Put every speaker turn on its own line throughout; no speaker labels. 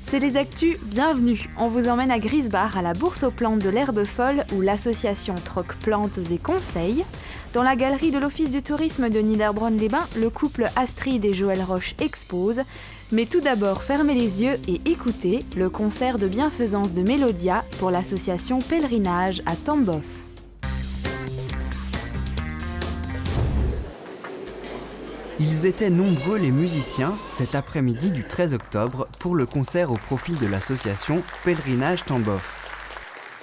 C'est les actus, bienvenue. On vous emmène à Grisbach, à la bourse aux plantes de l'herbe folle, où l'association troque plantes et conseils. Dans la galerie de l'Office du tourisme de Niederbronn-les-Bains, le couple Astrid et Joël Roche expose. Mais tout d'abord, fermez les yeux et écoutez le concert de bienfaisance de Mélodia pour l'association Pèlerinage à Tambov.
Ils étaient nombreux les musiciens cet après-midi du 13 octobre pour le concert au profit de l'association Pèlerinage Tambov.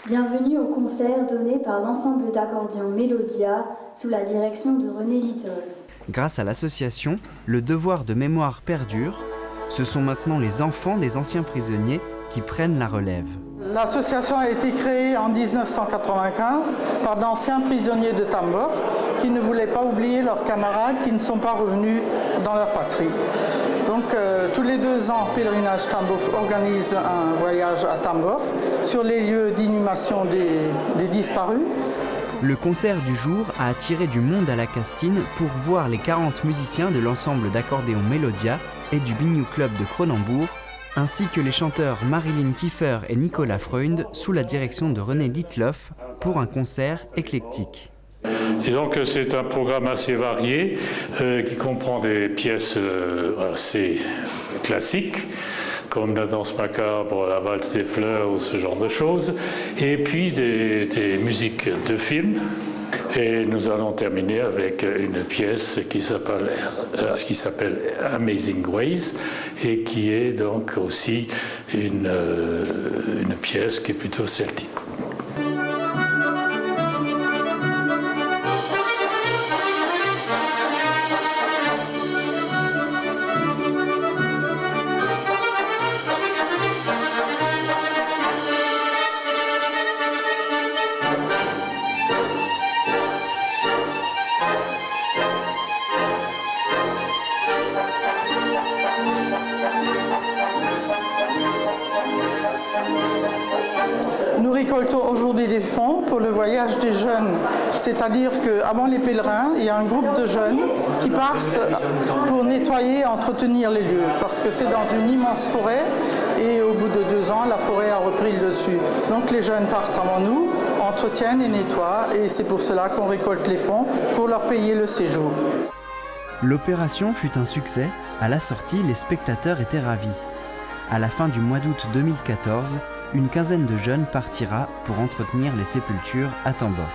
Bienvenue au concert donné par l'ensemble d'accordéon Mélodia sous la direction de René Little.
Grâce à l'association, le devoir de mémoire perdure. Ce sont maintenant les enfants des anciens prisonniers qui prennent la relève.
L'association a été créée en 1995 par d'anciens prisonniers de Tambov qui ne voulaient pas oublier leurs camarades qui ne sont pas revenus dans leur patrie. Donc tous les 2 ans, Pèlerinage Tambov organise un voyage à Tambov sur les lieux d'inhumation des disparus.
Le concert du jour a attiré du monde à la Castine pour voir les 40 musiciens de l'ensemble d'accordéon Mélodia et du Biniou Club de Cronenbourg, ainsi que les chanteurs Marilyn Kiefer et Nicolas Freund sous la direction de René Litloff pour un concert éclectique.
Disons que c'est un programme assez varié qui comprend des pièces assez classiques comme la danse macabre, la valse des fleurs ou ce genre de choses, et puis des musiques de films. Et nous allons terminer avec une pièce qui s'appelle Amazing Grace et qui est donc aussi une pièce qui est plutôt celtique.
Nous récoltons aujourd'hui des fonds pour le voyage des jeunes, c'est-à-dire qu'avant les pèlerins, il y a un groupe de jeunes qui partent pour nettoyer et entretenir les lieux, parce que c'est dans une immense forêt et au bout de 2 ans, la forêt a repris le dessus. Donc les jeunes partent avant nous, entretiennent et nettoient, et c'est pour cela qu'on récolte les fonds pour leur payer le séjour.
L'opération fut un succès. À la sortie, les spectateurs étaient ravis. À la fin du mois d'août 2014, une quinzaine de jeunes partira pour entretenir les sépultures à Tambov.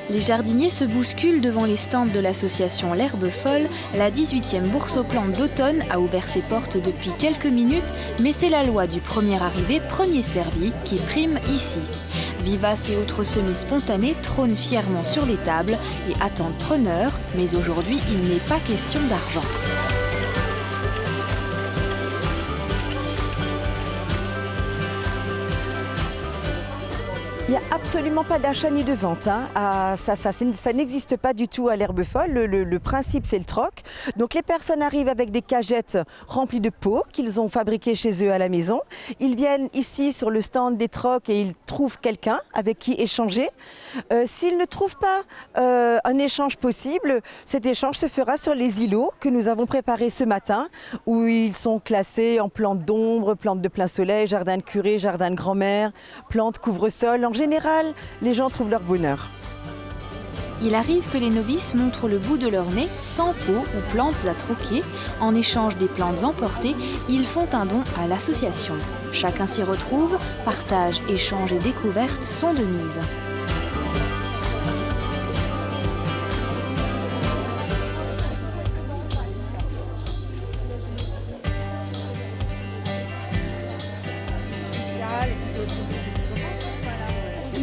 Les jardiniers se bousculent devant les stands de l'association L'Herbe Folle. La 18e bourse aux plantes d'automne a ouvert ses portes depuis quelques minutes, mais c'est la loi du premier arrivé, premier servi qui prime ici. Vivaces et autres semis spontanés trônent fièrement sur les tables et attendent preneurs, mais aujourd'hui il n'est pas question d'argent.
Il n'y a absolument pas d'achat ni de vente. Ça n'existe pas du tout à l'Herbe Folle. Le principe, c'est le troc. Donc les personnes arrivent avec des cagettes remplies de pots qu'ils ont fabriquées chez eux à la maison. Ils viennent ici sur le stand des trocs et ils trouvent quelqu'un avec qui échanger. S'ils ne trouvent pas un échange possible, cet échange se fera sur les îlots que nous avons préparés ce matin, où ils sont classés en plantes d'ombre, plantes de plein soleil, jardin de curé, jardin de grand-mère, plantes couvre-sol. En général, les gens trouvent leur bonheur.
Il arrive que les novices montrent le bout de leur nez sans pot ou plantes à troquer. En échange des plantes emportées, ils font un don à l'association. Chacun s'y retrouve, partage, échange et découverte sont de mise.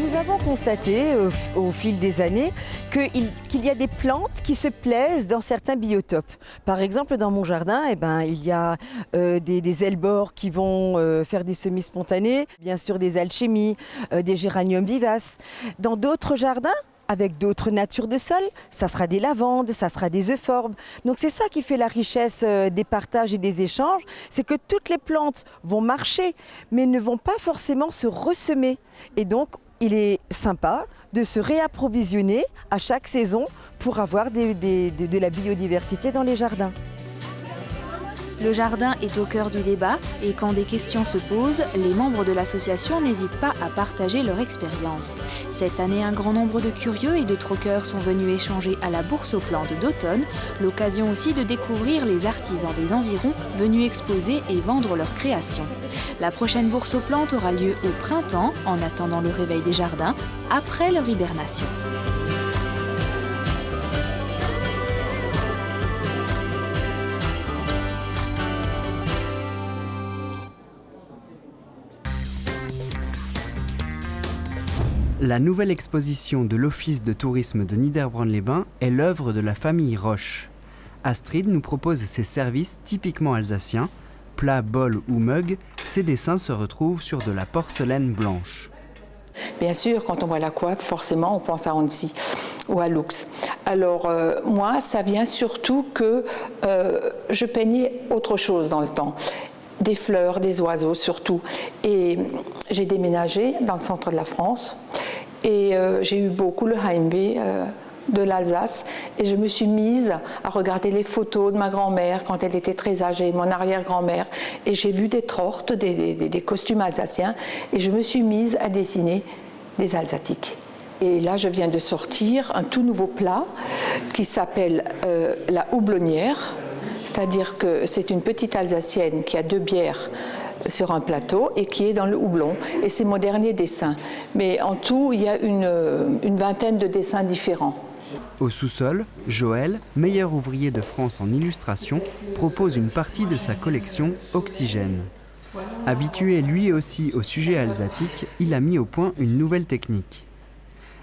Nous avons constaté au fil des années qu'il y a des plantes qui se plaisent dans certains biotopes. Par exemple, dans mon jardin, il y a des hellebores qui vont faire des semis spontanés, bien sûr des alchémies, des géraniums vivaces. Dans d'autres jardins, avec d'autres natures de sol. Ça sera des lavandes, ça sera des euphorbes. Donc c'est ça qui fait la richesse des partages et des échanges, c'est que toutes les plantes vont marcher, mais ne vont pas forcément se ressemer. Et donc il est sympa de se réapprovisionner à chaque saison pour avoir de la biodiversité dans les jardins.
Le jardin est au cœur du débat et quand des questions se posent, les membres de l'association n'hésitent pas à partager leur expérience. Cette année, un grand nombre de curieux et de troqueurs sont venus échanger à la Bourse aux plantes d'automne, l'occasion aussi de découvrir les artisans des environs venus exposer et vendre leurs créations. La prochaine Bourse aux plantes aura lieu au printemps, en attendant le réveil des jardins, après leur hibernation.
La nouvelle exposition de l'Office de tourisme de Niederbronn-les-Bains est l'œuvre de la famille Roche. Astrid nous propose ses services typiquement alsaciens. Plats, bols ou mugs, ces dessins se retrouvent sur de la porcelaine blanche.
Bien sûr, quand on voit la coiffe, forcément, on pense à Hansi ou à Lux. Alors, moi, ça vient surtout que je peignais autre chose dans le temps. Des fleurs, des oiseaux surtout. Et j'ai déménagé dans le centre de la France et j'ai eu beaucoup le Heimweh de l'Alsace et je me suis mise à regarder les photos de ma grand-mère quand elle était très âgée, mon arrière-grand-mère, et j'ai vu des tortes, des costumes alsaciens et je me suis mise à dessiner des Alsatiques. Et là, je viens de sortir un tout nouveau plat qui s'appelle la houblonnière. C'est-à-dire que c'est une petite Alsacienne qui a 2 bières sur un plateau et qui est dans le houblon. Et c'est mon dernier dessin. Mais en tout, il y a une vingtaine de dessins différents.
Au sous-sol, Joël, meilleur ouvrier de France en illustration, propose une partie de sa collection Oxygène. Habitué lui aussi au sujet alsatique, il a mis au point une nouvelle technique.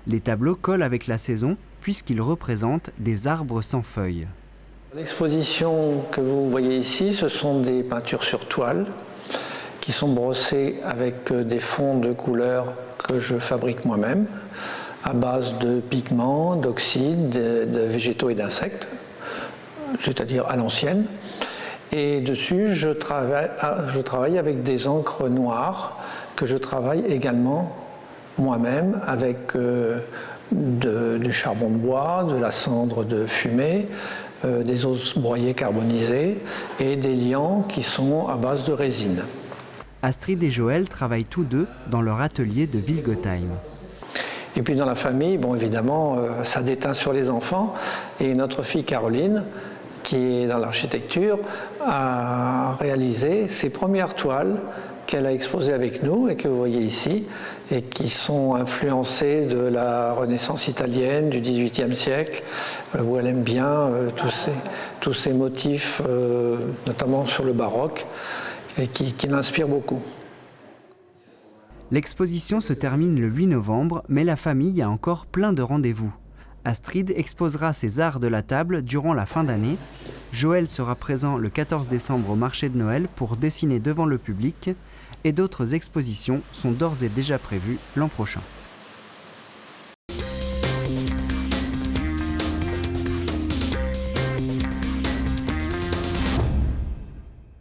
Les tableaux collent avec la saison puisqu'ils représentent des arbres sans feuilles.
L'exposition que vous voyez ici, ce sont des peintures sur toile qui sont brossées avec des fonds de couleurs que je fabrique moi-même à base de pigments, d'oxydes, de végétaux et d'insectes, c'est-à-dire à l'ancienne. Et dessus, je travaille avec des encres noires que je travaille également moi-même avec du charbon de bois, de la cendre de fumée, des os broyés carbonisés et des liants qui sont à base de résine.
Astrid et Joël travaillent tous deux dans leur atelier de Wilgotheim.
Et puis dans la famille, bon évidemment, ça déteint sur les enfants. Et notre fille Caroline, qui est dans l'architecture, a réalisé ses premières toiles qu'elle a exposées avec nous et que vous voyez ici, et qui sont influencées de la Renaissance italienne du XVIIIe siècle, où elle aime bien tous ces motifs, notamment sur le baroque, et qui l'inspirent beaucoup.
L'exposition se termine le 8 novembre, mais la famille a encore plein de rendez-vous. Astrid exposera ses arts de la table durant la fin d'année. Joël sera présent le 14 décembre au marché de Noël pour dessiner devant le public. Et d'autres expositions sont d'ores et déjà prévues l'an prochain.